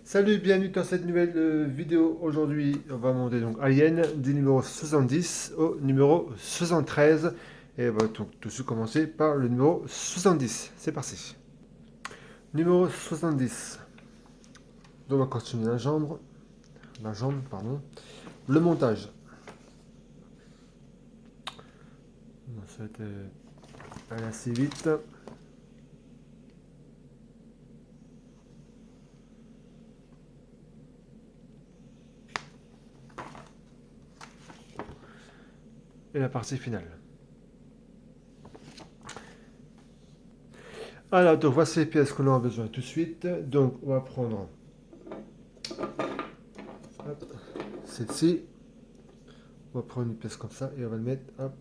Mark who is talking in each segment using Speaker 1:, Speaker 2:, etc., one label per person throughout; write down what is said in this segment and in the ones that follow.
Speaker 1: Salut, bienvenue dans cette nouvelle vidéo. Aujourd'hui, on va monter donc Alien du numéro 70 au numéro 73. Et on va donc tout de suite commencer par le numéro 70. C'est parti. Numéro 70. Donc on va continuer la jambe, pardon. Le montage. Donc, ça va être aller assez vite. Et la partie finale. Alors, donc voici les pièces qu'on aura besoin tout de suite. Donc, on va prendre celle-ci. On va prendre une pièce comme ça et on va le mettre hop,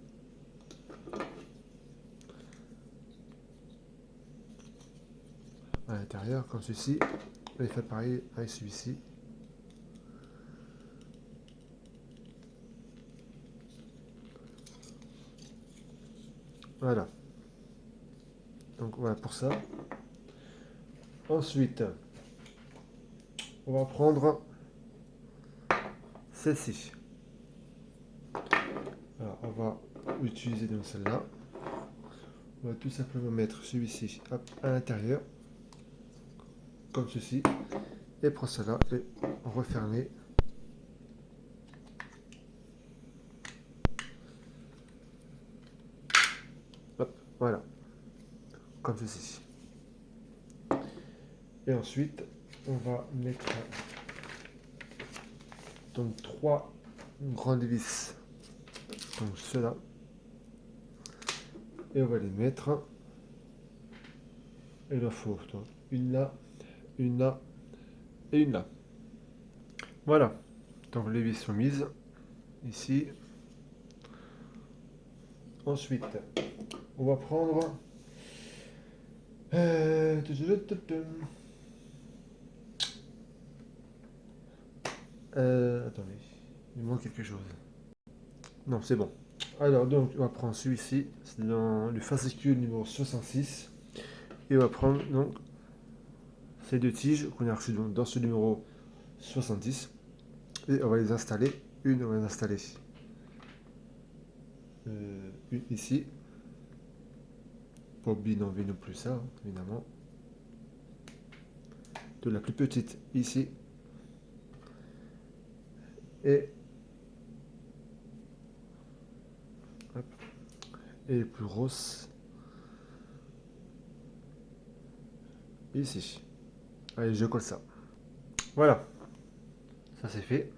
Speaker 1: à l'intérieur, comme ceci. On va faire pareil avec celui-ci. Voilà. Donc voilà pour ça. Ensuite, on va prendre celle-ci. Alors, on va utiliser donc celle-là. On va tout simplement mettre celui-ci à l'intérieur, comme ceci. Et prendre cela et refermer. Hop, voilà. Comme ceci. Et ensuite, on va mettre donc trois grandes vis. Donc cela. Et on va les mettre. Et il en faut donc une là, une là et une là. Voilà. Donc les vis sont mises ici. Ensuite, on va prendre. Attendez, il manque quelque chose. Non, c'est bon. Alors, donc, on va prendre celui-ci. C'est dans le fascicule numéro 66. Et on va prendre donc ces deux tiges qu'on a reçues dans ce numéro 70. Et on va les installer. Une, on va les installer une ici. Pas binover non plus ça, évidemment. De la plus petite ici. Et, hop, et les plus grosses ici. Allez, je colle ça. Voilà, ça c'est fait.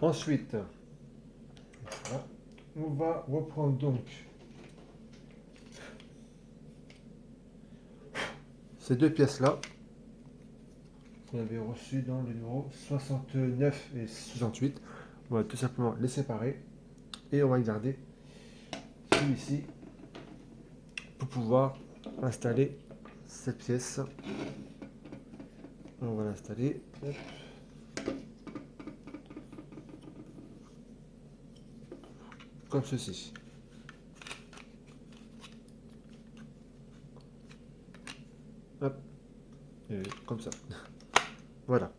Speaker 1: Ensuite, voilà, on va reprendre donc ces deux pièces-là qu'on avait reçues dans le numéro 69 et 68. On va tout simplement les séparer et on va garder celui-ci pour pouvoir installer cette pièce. On va l'installer. Comme ceci. Hop. Et comme ça. Voilà.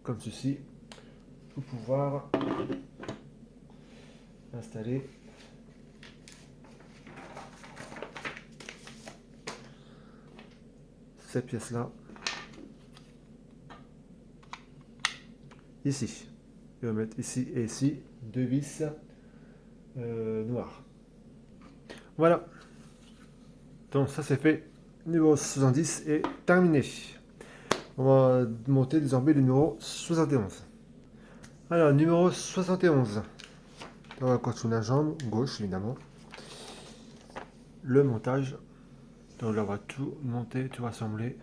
Speaker 1: Comme ceci. Pour pouvoir installer cette pièce-là ici. Et on va mettre ici et ici deux vis noires. Voilà. Donc ça c'est fait. Numéro 70 est terminé. On va monter désormais le numéro 71. Alors, numéro 71. On va continuer la jambe gauche, évidemment. Le montage. Donc là, on va tout monter, tout rassembler.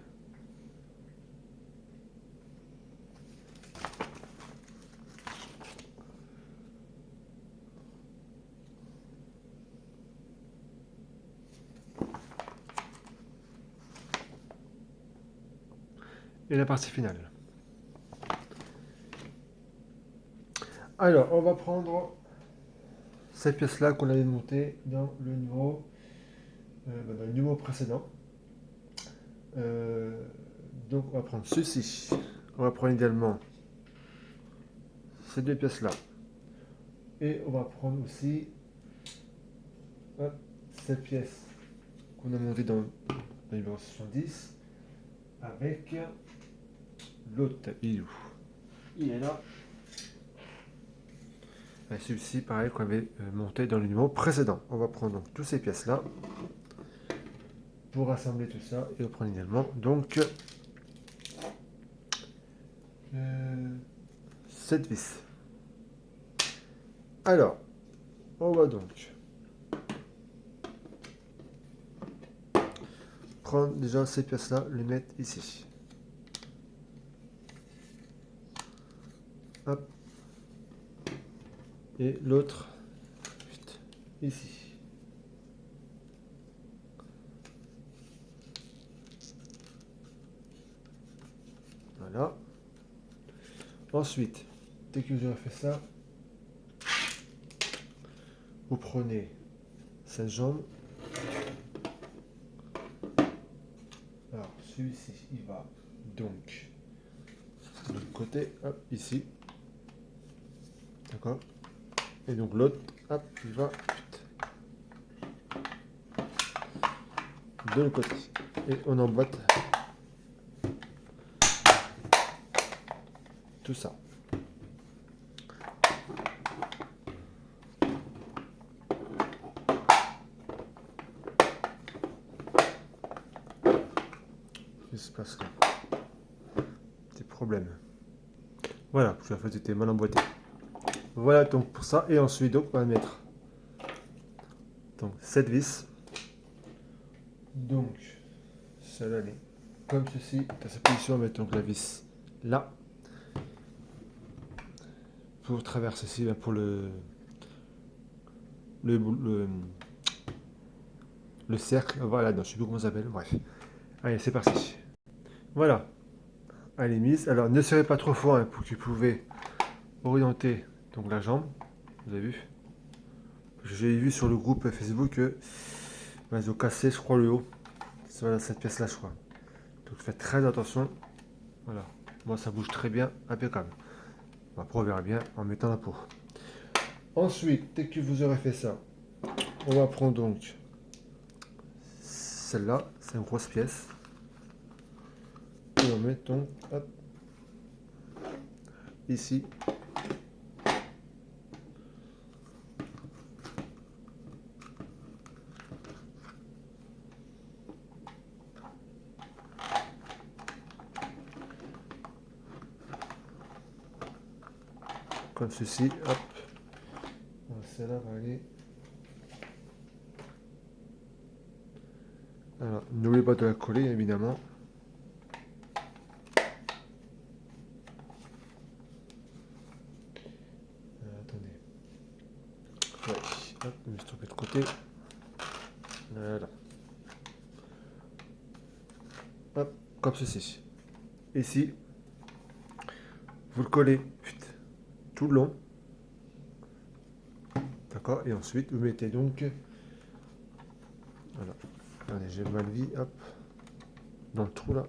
Speaker 1: Et la partie finale. Alors, on va prendre cette pièce-là qu'on avait montée dans le numéro précédent. Donc on va prendre ceci. On va prendre également ces deux pièces là. Et on va prendre aussi cette pièce qu'on a montée dans le numéro 70 avec l'autre. Il est où? Il est là. Et celui-ci, pareil, qu'on avait monté dans le numéro précédent. On va prendre donc toutes ces pièces là pour rassembler tout ça et on prend également donc cette vis. Alors, on va donc prendre déjà ces pièces là, les mettre ici. Hop. Et l'autre ici. Voilà. Ensuite, dès que vous aurez fait ça, vous prenez cette jambe. Alors, celui-ci, il va donc de l'autre côté, hop, ici. D'accord? Et donc l'autre, hop, il va de l'autre côté. Et on emboîte tout ça. Qu'est-ce qui se passe là? Des problèmes. Voilà, je fait c'était mal emboîté. Voilà donc pour ça. Et ensuite, donc, on va mettre donc cette vis. Donc, celle-là, elle est comme ceci. Dans cette position, on va mettre donc la vis là. Pour traverser ici, pour le cercle. Voilà, non, je ne sais plus comment ça s'appelle. Bref. Allez, c'est parti. Voilà. Elle est mise. Alors, ne serrez pas trop fort pour que vous pouvez orienter donc la jambe. Vous avez vu? J'ai vu sur le groupe Facebook que ils ont cassé, je crois, le haut. Voilà, cette pièce-là, je crois. Donc faites très attention. Voilà. Moi, ça bouge très bien, impeccable. Après, on verra bien en mettant la peau. Ensuite, dès que vous aurez fait ça, on va prendre donc celle-là. C'est une grosse pièce. Et on met donc hop, ici. Comme ceci, hop. Celle-là va aller. Alors, n'oubliez pas de la coller, évidemment. Attendez. Ouais, hop, je me suis trompé de côté. Voilà. Hop, comme ceci. Ici, vous le collez tout le long. D'accord. Et ensuite, vous mettez donc. Voilà. Allez, j'ai mal vu. Hop. Dans le trou là.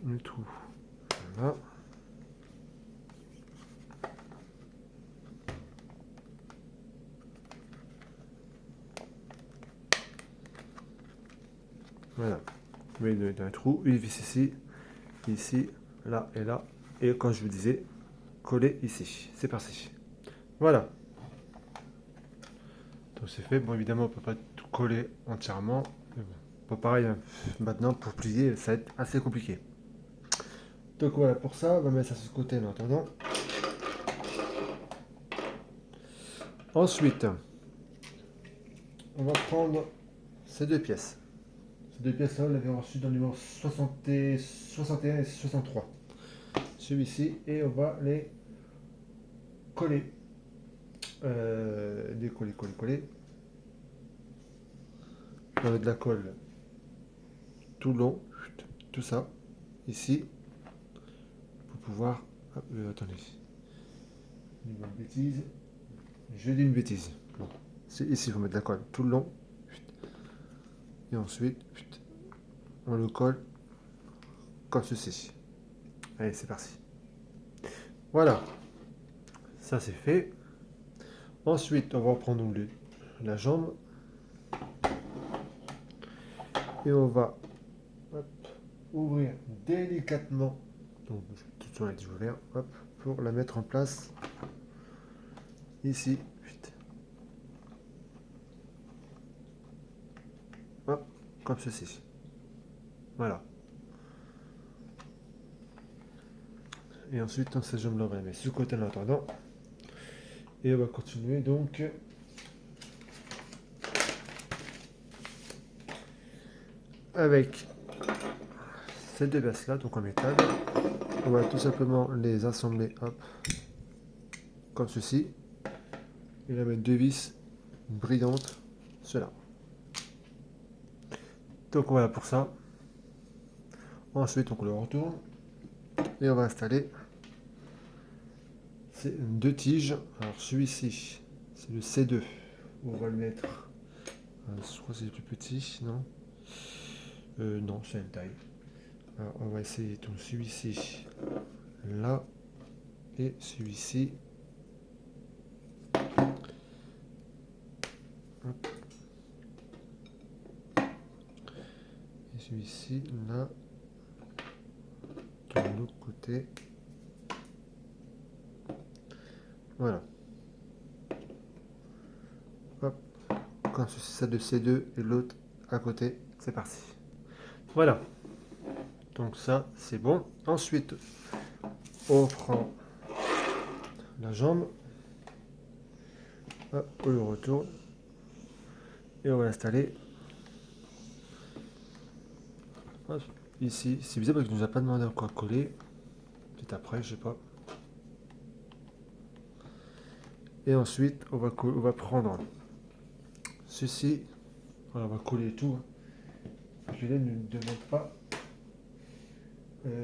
Speaker 1: Le trou. Voilà. Voilà. Vous mettez dans un trou, une vis ici, ici, là et là. Et comme je vous disais, coller ici. C'est parti. Voilà. Donc c'est fait. Bon, évidemment, on ne peut pas tout coller entièrement. Mais bon, pareil, hein, maintenant, pour plier, ça va être assez compliqué. Donc voilà, pour ça, on va mettre ça sur ce côté en attendant. Ensuite, on va prendre ces deux pièces. Ces deux pièces-là, on l'avait reçu dans le numéro 61 et 63. Celui-ci, et on va les coller. Coller. On met de la colle tout le long, tout ça, ici, pour pouvoir. Attendez. dis une bêtise. Je dis une bêtise. Bon. C'est ici, il faut mettre la colle tout le long. Et ensuite, on le colle comme ceci. Allez, c'est parti. Voilà, ça c'est fait. Ensuite, on va prendre la jambe. Et on va hop, ouvrir délicatement. Donc, tout le temps est ouvert. Hop, pour la mettre en place. Ici. Hop, comme ceci. Voilà. Et ensuite, cette jambe-là, on va la mettre sur le côté en attendant. Et on va continuer donc avec ces deux pièces-là, donc en métal. On va tout simplement les assembler, hop, comme ceci. Et la mettre deux vis brillantes, cela. Donc voilà pour ça. Ensuite, on le retourne et on va installer ces deux tiges. Alors celui-ci, c'est le C2. On va le mettre. Je crois que c'est le plus petit, non? Non, c'est une taille. Alors on va essayer donc celui-ci là et celui-ci. Et celui-ci là. De l'autre côté. Voilà. Hop. Comme ceci, ça de C2 et l'autre à côté. C'est parti. Voilà. Donc ça, c'est bon. Ensuite, on prend la jambe. Hop, on le retourne. Et on va l'installer. Ici. C'est bizarre parce qu'il ne nous a pas demandé à quoi coller. Peut-être après, je sais pas. Et ensuite, on va prendre ceci. Voilà, on va coller tout. Je ne demande pas. Attendez.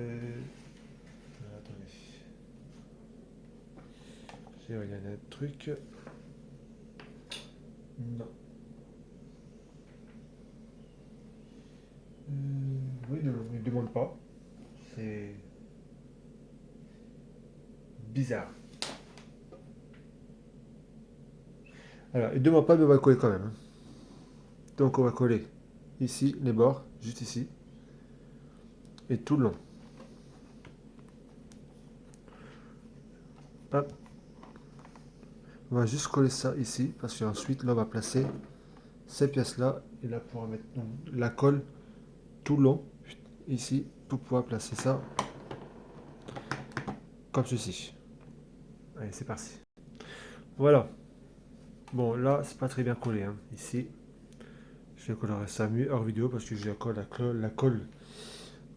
Speaker 1: Il y a un truc. Non. Oui, il ne demande pas. C'est bizarre. Alors, il ne demande pas, mais on va le coller quand même. Donc, on va coller ici, les bords, juste ici. Et tout le long. Hop. On va juste coller ça ici, parce qu'ensuite, là, on va placer ces pièces-là. Et là, pour mettre la colle tout le long, ici, pour pouvoir placer ça comme ceci. Allez, c'est parti. Voilà. Bon, là, c'est pas très bien collé, hein. Ici, je collerai ça mieux hors vidéo parce que j'ai la colle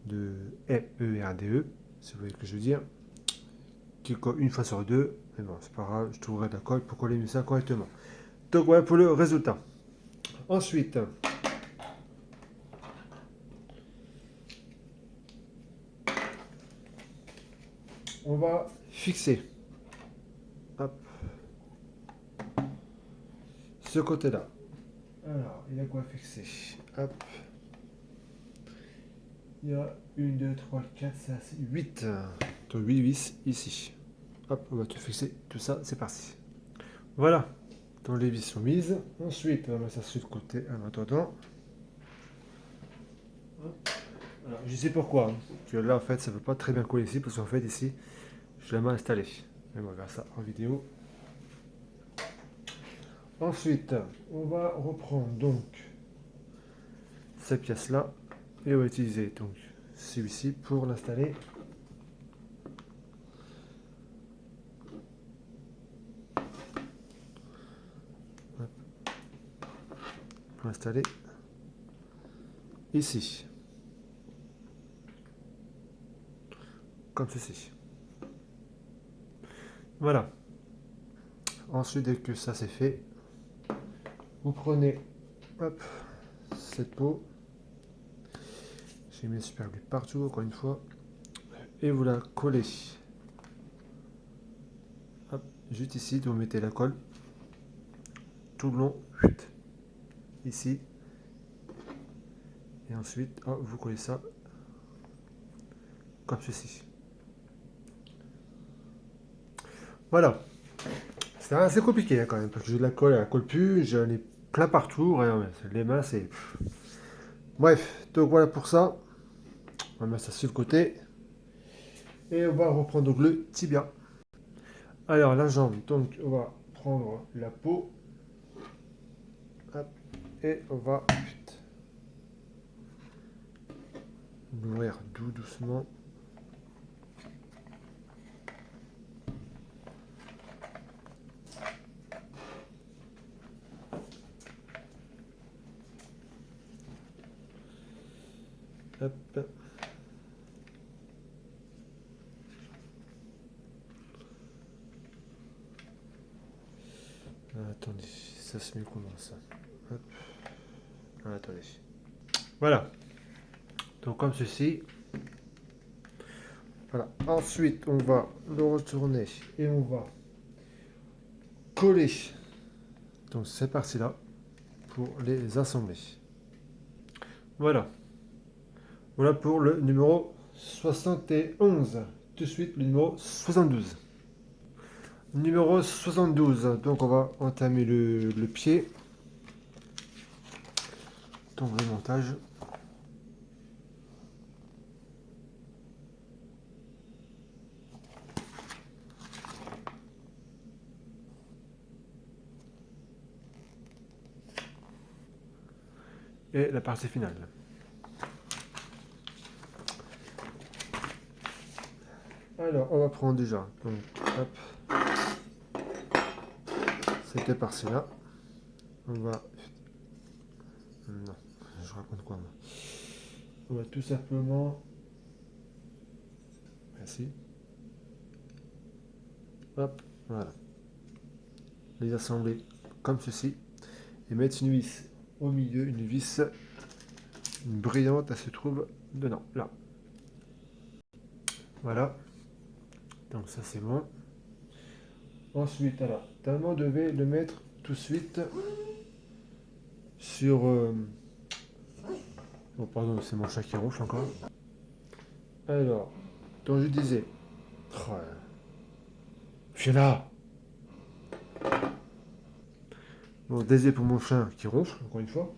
Speaker 1: de EERDE, si vous voyez ce que je veux dire, qui colle une fois sur deux. Mais bon, c'est pas grave, je trouverai de la colle pour coller ça correctement. Donc voilà pour le résultat. Ensuite, on va fixer, hop, ce côté-là. Alors, il y a quoi fixer? Hop. Il y a 1, 2, 3, 4, 5, 6, 8. Donc 8 vis ici. Hop, on va tout fixer. Tout ça, c'est parti. Voilà. Donc les vis sont mises. Ensuite, on va mettre ça sur le côté en attendant. Alors, je sais pourquoi. Parce que là, en fait, ça ne veut pas très bien coller ici. Parce qu'en fait, ici, je l'ai mal installé. Mais on va voir ça en vidéo. Ensuite, on va reprendre donc cette pièce-là. Et on va utiliser donc celui-ci pour l'installer. Pour l'installer ici. Comme ceci. Voilà. Ensuite, dès que ça c'est fait, vous prenez hop, cette peau. J'ai mis le super glue partout, encore une fois. Et vous la collez. Hop, juste ici, vous mettez la colle tout le long, ici, et ensuite vous collez ça comme ceci. Voilà, c'est assez compliqué quand même, parce que j'ai de la colle, elle colle plus, j'en ai plein partout, rien, les mains c'est... Bref, donc voilà pour ça, on va mettre ça sur le côté, et on va reprendre donc le tibia. Alors la jambe, donc on va prendre la peau, hop, et on va l'ouvrir doucement. Hop. Attendez, ça se met comment ça? Hop. Attendez. Voilà. Donc comme ceci. Voilà. Ensuite, on va le retourner et on va coller. Donc cette partie-là pour les assembler. Voilà. Voilà pour le numéro 71. Tout de suite, le numéro 72. Numéro 72. Donc on va entamer le pied. Donc le montage. Et la partie finale. Alors, on va prendre déjà, donc, hop, cette partie-là. On va... Non, je raconte quoi, moi. On va tout simplement... Merci. Hop, voilà. Les assembler comme ceci. Et mettre une vis au milieu, une vis brillante, elle se trouve dedans, là. Voilà. Donc ça c'est bon. Ensuite, alors, tellement devait le mettre tout de suite sur... Oh pardon, c'est mon chat qui ronfle encore. Alors, donc je disais... Oh, je suis là. Bon, désolé pour mon chien qui ronfle, encore une fois.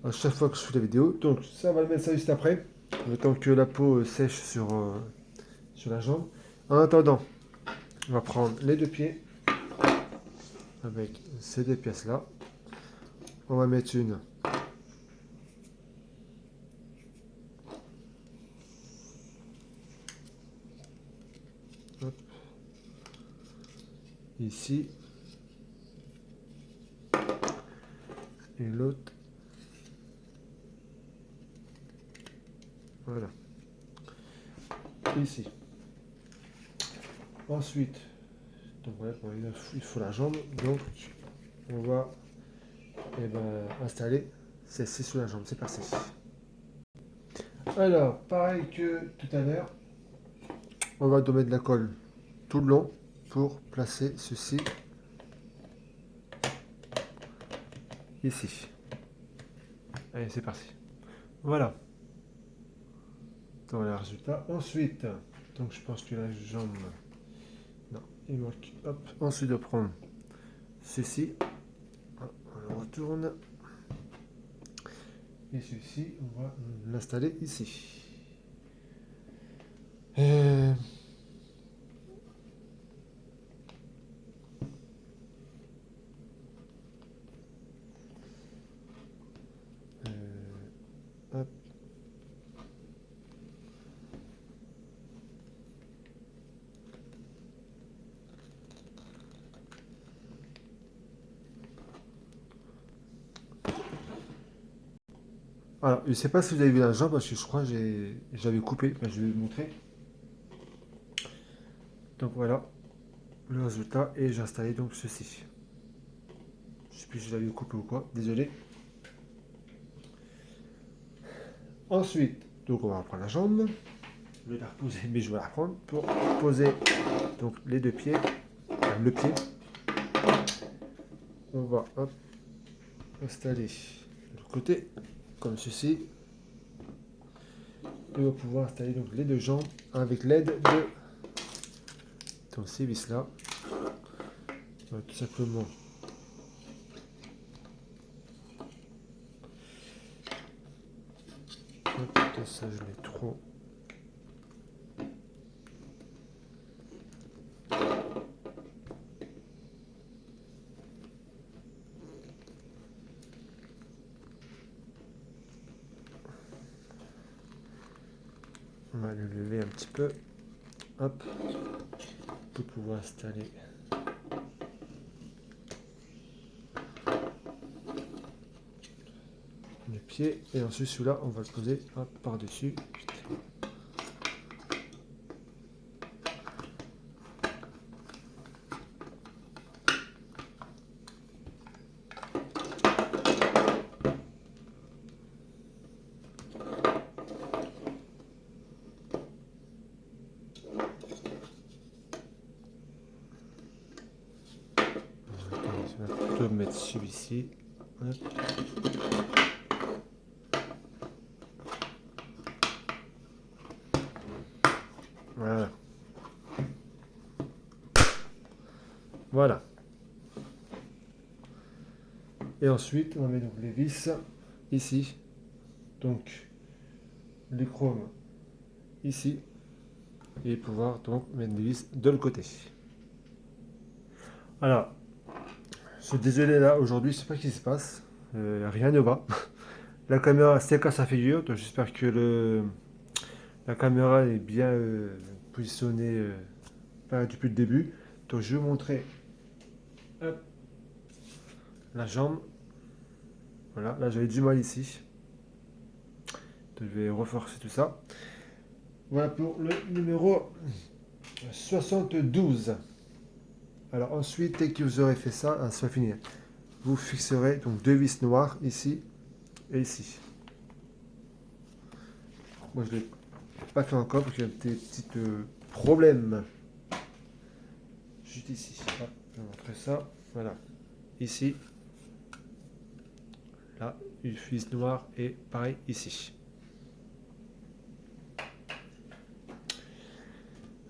Speaker 1: À chaque fois que je fais la vidéo. Donc ça, on va le mettre ça juste après. Le temps que la peau sèche sur la jambe. En attendant, on va prendre les deux pieds. Avec ces deux pièces-là. On va mettre une. Hop. Ici. Et l'autre. Voilà. Ici. Ensuite, donc voilà, il faut la jambe. Donc, on va installer celle-ci sous la jambe. C'est parti. Alors, pareil que tout à l'heure, on va mettre de la colle tout le long pour placer ceci ici. Allez, c'est parti. Voilà. Dans le résultat. Ensuite, donc je pense que la jambe... Non, il manque. Hop. Ensuite, de prendre ceci. On le retourne. Et celui-ci, on va l'installer ici. Hop. Alors, je ne sais pas si vous avez vu la jambe, parce que je crois que j'avais coupé. Enfin, je vais vous montrer. Donc voilà le résultat. Et j'ai installé donc ceci. Je ne sais plus si je l'avais coupé ou quoi. Désolé. Ensuite, donc on va prendre la jambe. Je vais la reposer, mais je vais la reprendre pour poser donc les deux pieds. le pied. On va hop, installer de l'autre côté, comme ceci. Et on va pouvoir installer donc les deux jambes avec l'aide de donc ces vis là. On va tout simplement hop, ça je l'ai trop. On va le lever un petit peu. Hop. Pour pouvoir installer le pied. Et ensuite celui-là, on va le poser par-dessus. Je vais plutôt mettre celui-ci. Voilà. Voilà. Et ensuite, on va mettre donc les vis ici. Donc, les chromes ici. Et pouvoir donc mettre les vis de l'autre côté. Alors, je suis désolé là, aujourd'hui, je sais pas ce qui se passe. Rien ne va. La caméra s'est cassée sa figure, donc j'espère que la caméra est bien positionnée depuis le début. Donc je vais vous montrer hop, la jambe. Voilà, là j'avais du mal ici. Donc, je vais renforcer tout ça. Voilà pour le numéro 72. Alors ensuite, dès que vous aurez fait ça, ça va finir. Vous fixerez donc deux vis noires ici et ici. Moi je ne l'ai pas fait encore parce qu'il y a des petits problèmes. Juste ici. Hop, je vais montrer ça. Voilà. Ici. Là, une vis noire et pareil ici.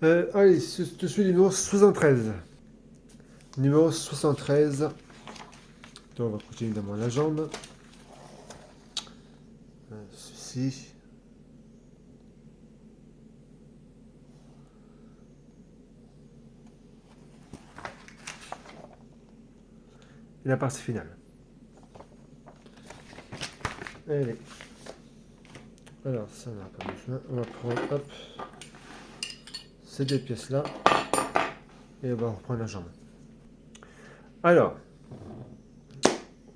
Speaker 1: Allez, je suis numéro 73. Numéro 73. Donc on va continuer évidemment la jambe. Ceci. Et la partie finale. Allez. Alors ça n'a pas besoin. On va prendre hop, ces deux pièces là. Et on va reprendre la jambe. Alors,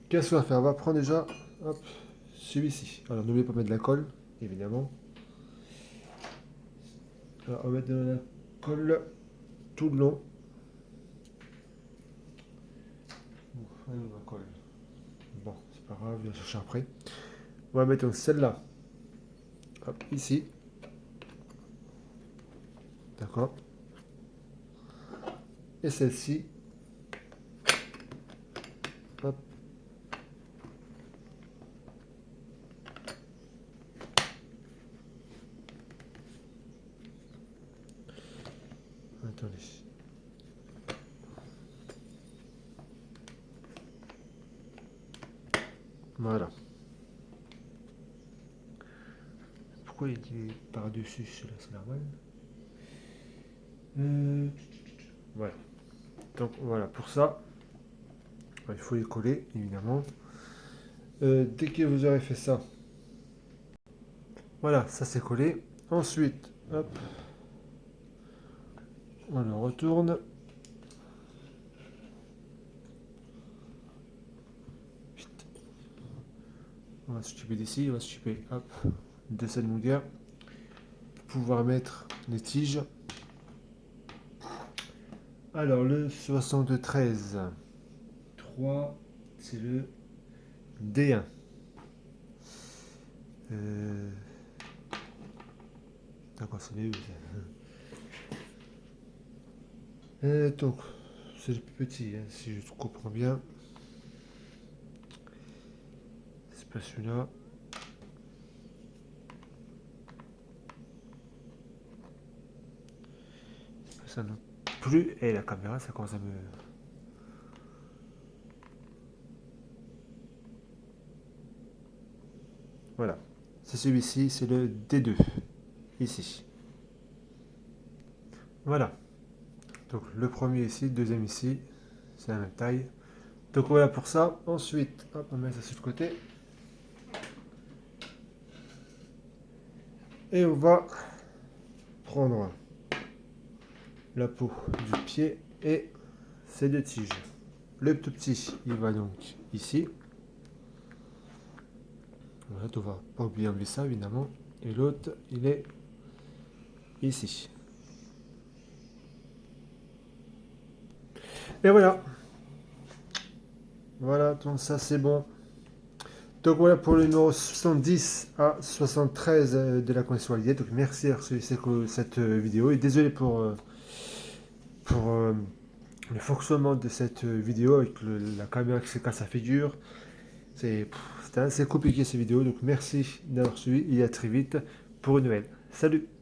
Speaker 1: qu'est-ce qu'on va faire? On va prendre déjà hop, celui-ci. Alors n'oubliez pas de mettre de la colle, évidemment. Alors on va mettre de la colle tout le long. La colle. Bon, c'est pas grave, je vais la chercher après. On va mettre donc celle-là. Hop, ici. D'accord. Et celle-ci. Hop. Attendez. Voilà. Pourquoi il est par-dessus celui-là? C'est normal. Voilà. Donc voilà, pour ça, il faut les coller, évidemment. Dès que vous aurez fait ça, voilà, ça c'est collé. Ensuite, hop, on le retourne. On va s'occuper d'ici, on va s'occuper de cette longueur pour pouvoir mettre les tiges. Alors le 73, 3, c'est le D1. D'accord, c'est les E. Donc c'est le plus petit, hein, si je comprends bien. C'est pas celui-là. C'est pas ça non plus. Et la caméra, ça commence à me... Voilà. C'est celui-ci, c'est le D2. Ici. Voilà. Donc le premier ici, le deuxième ici. C'est la même taille. Donc voilà pour ça. Ensuite, hop, on met ça sur le côté. Et on va prendre la peau du pied et ces deux tiges. Le tout petit, il va donc ici. Voilà, on va pas oublier enlever ça évidemment. Et l'autre, il est ici. Et voilà. Voilà, donc ça c'est bon. Donc voilà pour le numéro 70 à 73 de la connexion alliée. Donc merci d'avoir suivi cette vidéo et désolé pour le fonctionnement de cette vidéo avec la caméra qui se casse à figure. C'était assez compliqué cette vidéo. Donc merci d'avoir suivi et à très vite pour une nouvelle. Salut!